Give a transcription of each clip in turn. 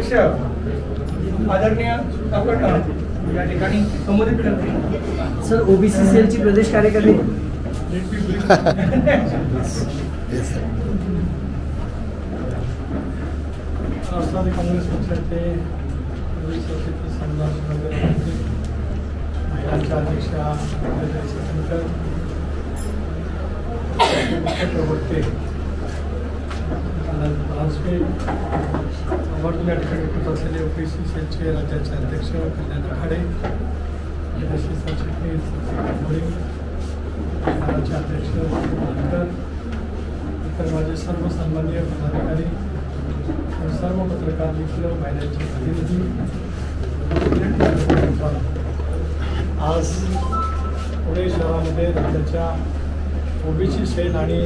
अध्यक्ष आदरणीय आपण या ठिकाणी संबोधित करते। सर ओबीसी सेलची प्रदेश कार्यकारिणी राष्ट्रवादी काँग्रेस पक्षाचे महिलांच्या अध्यक्षा प्रवक्ते या ठिकाणी उपस्थित असलेले ओबीसी सेलचे राज्याचे अध्यक्ष कल्याण आखाडे, सरचिटणीस शहराचे अध्यक्ष मानकर, इतर माझे सर्व सन्माननीय पदाधिकारी, सर्व पत्रकार मित्र, महिलांचे प्रतिनिधी, आज पुणे शहरामध्ये राज्याच्या ओबीसी सेल आणि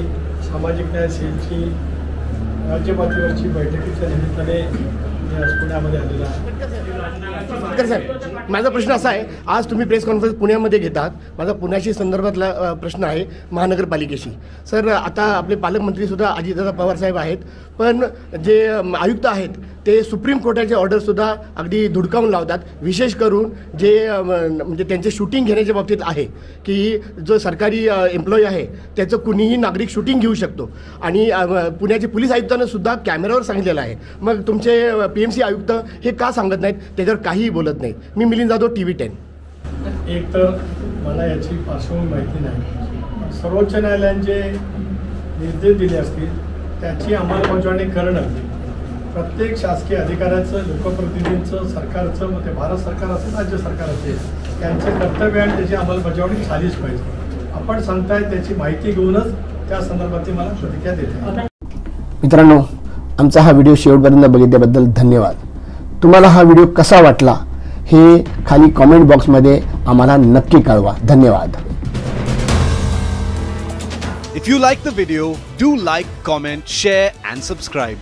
सामाजिक न्याय सेलची राज्यपातळीवरची बैठकीच्या निमित्ताने मी आज पुण्यामध्ये आलेला आहे। साहेब, माझा प्रश्न असा आहे, आज तुम्ही प्रेस कॉन्फरन्स पुण्यामध्ये घेतात, माझा पुण्याशी संदर्भातला प्रश्न आहे महानगरपालिकेशी। सर, आता आपले पालकमंत्रीसुद्धा अजितदादा पवार साहेब आहेत, पण जे आयुक्त आहेत ते सुप्रीम कोर्टाचे ऑर्डरसुद्धा अगदी धुडकावून लावतात, विशेष करून जे म्हणजे त्यांचे शूटिंग घेण्याच्या बाबतीत आहे की जो सरकारी एम्प्लॉई आहे त्याचं कुणीही नागरिक शूटिंग घेऊ शकतो आणि पुण्याचे पोलीस आयुक्तांना सुद्धा कॅमेऱ्यावर सांगितलेलं आहे। मग तुमचे PMC आयुक्त हे का सांगत नाहीत, त्याच्यावर काहीही बोलत नाहीत? मी मिलिंद जाधव, TV10। एक तर मला याची पार्श्वभूमी माहिती नाही, सर्वोच्च न्यायालयाने जे निर्देश दिले असतील त्याची अंमलबजावणी करणं प्रत्येक शासकीय अधिकाऱ्याचं, लोकप्रतिनिधींचं, सरकारचं, मग ते भारत सरकार असेल राज्य सरकार असेल त्यांचं कर्तव्य आणि त्याची अंमलबजावणी झालीच पाहिजे। आपण सांगताय त्याची माहिती घेऊनच त्या संदर्भातली मला प्रतिक्रिया देते। मित्रांनो, आमचा हा व्हिडिओ शेवटपर्यंत बघितल्याबद्दल धन्यवाद। तुम्हाला हा व्हिडिओ कसा वाटला हे खाली कमेंट बॉक्समध्ये आम्हाला नक्की कळवा। धन्यवाद। If you like the video, do like, comment, share and subscribe.